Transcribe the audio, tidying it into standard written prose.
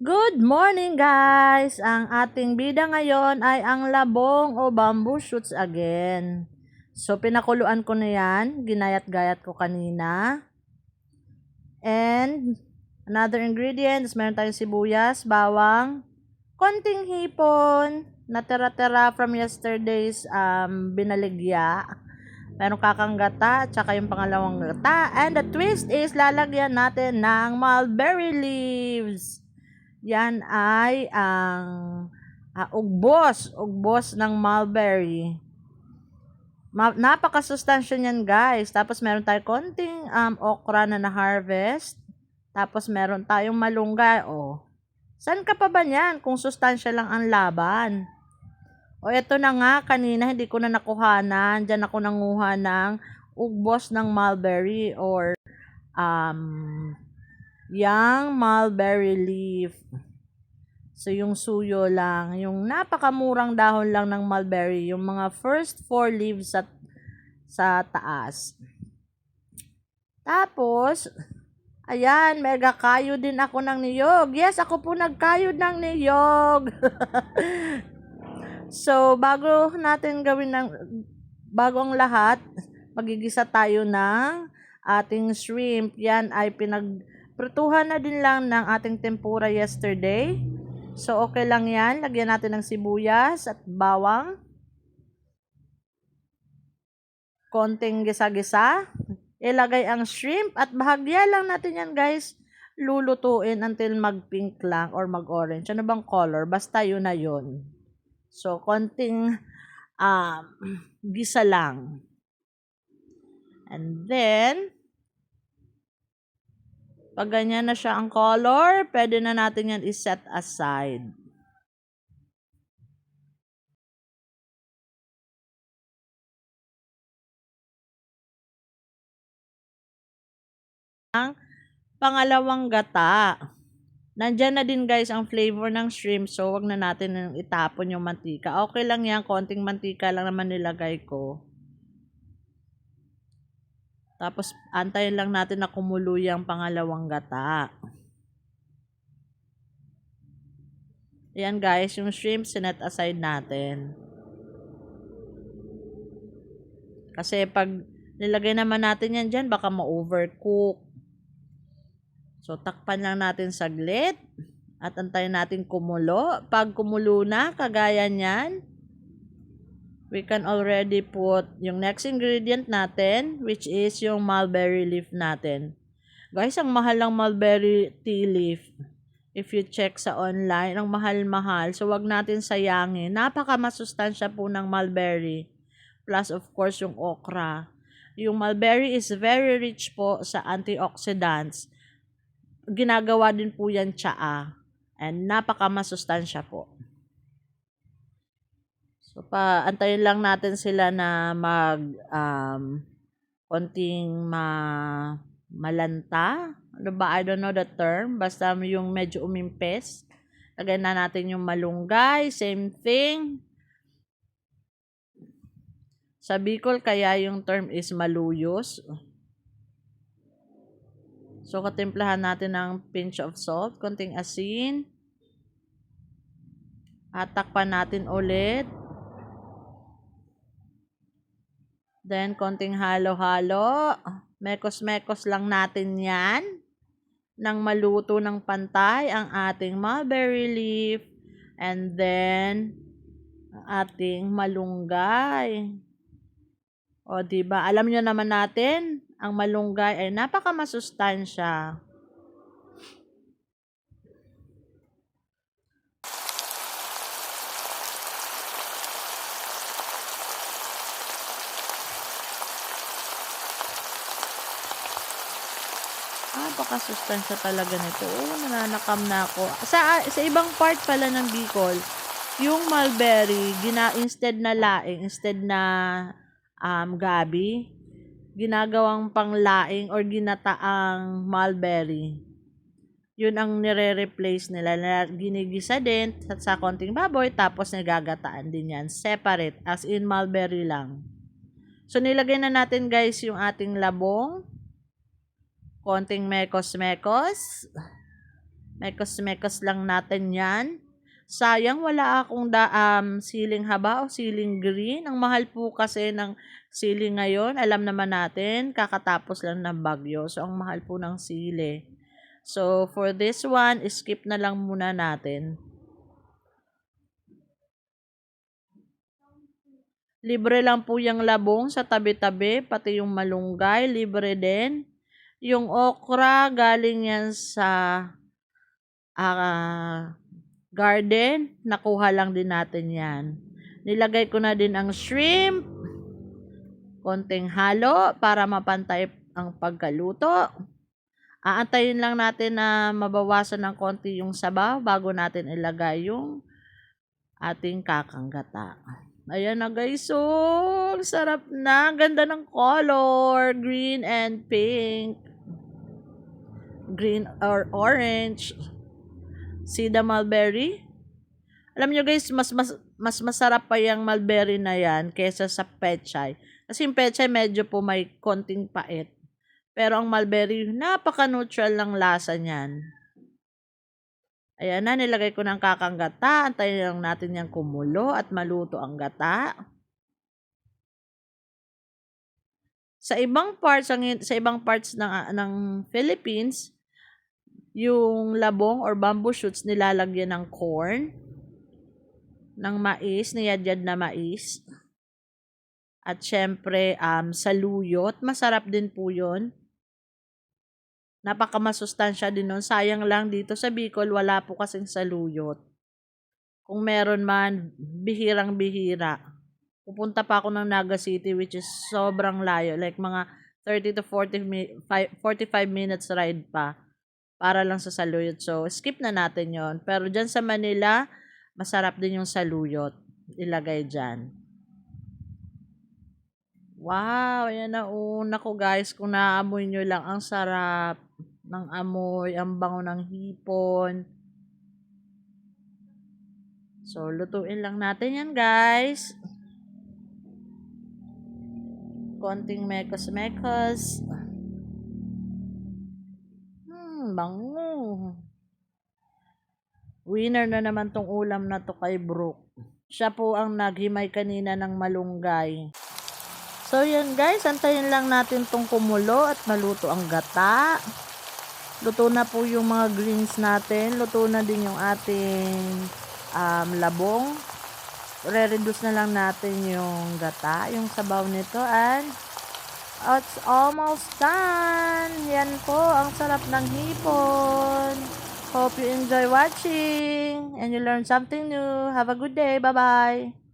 Good morning guys! Ang ating bida ngayon ay ang labong o bamboo shoots again. So pinakuluan ko na yan, ginayat-gayat ko kanina. And another ingredients, meron tayong sibuyas, bawang, konting hipon, natira-tira from yesterday's binaligya. Meron kakang gata, tsaka yung pangalawang gata. And the twist is lalagyan natin ng mulberry leaves. Yan ay ang ugbos ng mulberry. Napakasustansya niyan guys. Tapos meron tayong konting okra na na-harvest. Tapos meron tayong malunggay. Oh. Saan ka pa ba niyan kung sustansya lang ang laban? O eto na nga, kanina hindi ko na nakuhanan. Diyan ako nanguha ng ugbos ng mulberry or young mulberry leaf. So, yung suyo lang, yung napakamurang dahon lang ng mulberry, yung mga first 4 leaves sa taas. Tapos, ayan, mega kayo din ako ng niyog. Yes, ako po nagkayod ng niyog. So, bago ang lahat, magigisa tayo ng ating shrimp. Yan ay pinagprutuhan na din lang ng ating tempura yesterday. So, okay lang yan. Lagyan natin ng sibuyas at bawang. Konting gisa-gisa. Ilagay ang shrimp at bahagya lang natin yan guys. Lulutuin until mag-pink lang or mag-orange. Ano bang color? Basta yun na yun. So, konting gisa lang. And then, pag ganyan na siya ang color, pwede na natin yan i-set aside. Ang pangalawang gata. Nandyan na din guys ang flavor ng shrimp, so wag na natin itapon yung mantika. Okay lang yan, konting mantika lang naman nilagay ko. Tapos antayin lang natin na kumulo yung pangalawang gata. Ayan guys, yung shrimp sinet aside natin. Kasi pag nilagay naman natin yan dyan, baka ma-overcook. So, takpan lang natin saglit. At antayin natin kumulo. Pag kumulo na, kagaya niyan, we can already put yung next ingredient natin, which is yung mulberry leaf natin. Guys, ang mahal ng mulberry tea leaf. If you check sa online, ang mahal-mahal. So, wag natin sayangin. Napaka-masustansya po ng mulberry. Plus, of course, yung okra. Yung mulberry is very rich po sa antioxidants. Ginagawa din po yan tsaa. And napaka-masustansya po. So, antayin lang natin sila na konting malanta. Ano ba? I don't know the term. Basta yung medyo umimpes. Lagyan na natin yung malunggay. Same thing. Sa Bicol, kaya yung term is maluyos. So, katimplahan natin ng pinch of salt, konting asin. At takpan natin ulit. Then, konting halo-halo. Mekos-mekos lang natin yan. Nang maluto ng pantay ang ating mulberry leaf. And then, ating malunggay. O, diba? Alam nyo naman natin, ang malunggay ay napaka-masustansya. Napaka-sustansya talaga nito. Nananakam na ako. Sa ibang part pala ng Bicol, yung mulberry, instead na laing, instead na gabi, ginagawang panglaing or ginataang mulberry. Yun ang nire-replace nila. Ginigisa din sa konting baboy, tapos nagagataan din yan. Separate, as in mulberry lang. So, nilagay na natin guys yung ating labong. Konting mekos-mekos. Mekos-mekos lang natin yan. Sayang wala akong siling haba o siling green. Ang mahal po kasi ng sili ngayon. Alam naman natin, kakatapos lang ng bagyo. So, ang mahal po ng sili. So, for this one, skip na lang muna natin. Libre lang po yung labong sa tabi-tabi, pati yung malunggay, libre din. Yung okra, galing yan sa garden, nakuha lang din natin yan. Nilagay ko na din ang shrimp, konting halo para mapantay ang pagkaluto. Aantayin lang natin na mabawasan ng konti yung sabaw bago natin ilagay yung ating kakanggata. Ayan na guys, so sarap na, ganda ng color, green and pink, green or orange. See the mulberry? Alam nyo guys, mas masarap pa yung mulberry na yan kesa sa pechay. Kasi yung pechay medyo po may konting pait. Pero ang mulberry, napaka-neutral lang lasa niyan. Ayan na, nilagay ko ng kakanggata. Antayin lang natin yung kumulo at maluto ang gata. Sa ibang parts ng Philippines, yung labong or bamboo shoots nilalagyan ng corn, ng mais, niyadyad na mais. At syempre, saluyot. Masarap din po yun. Napakamasustansya din nun. Sayang lang dito sa Bicol, wala po kasing saluyot. Kung meron man, bihirang-bihira. Pupunta pa ako ng Naga City, which is sobrang layo. Like mga 30 to 45 minutes ride pa. Para lang sa saluyot. So, skip na natin yon. Pero dyan sa Manila, masarap din yung saluyot. Ilagay dyan. Wow, ayan na una ko guys. Kung naamoy nyo lang, ang sarap ng amoy, ang bango ng hipon. So, lutuin lang natin yan guys. Konting mekos-mekos. Bango. Winner na naman tong ulam na to kay Brooke. Siya po ang naghimay kanina ng malunggay. So yan guys, antayin lang natin tong kumulo at maluto ang gata. Luto na po yung mga greens natin. Luto na din yung ating labong. Re-reduce na lang natin yung gata, yung sabaw nito, and it's almost done. Yan po, ang sarap ng hipon. Hope you enjoy watching and you learn something new. Have a good day. Bye-bye.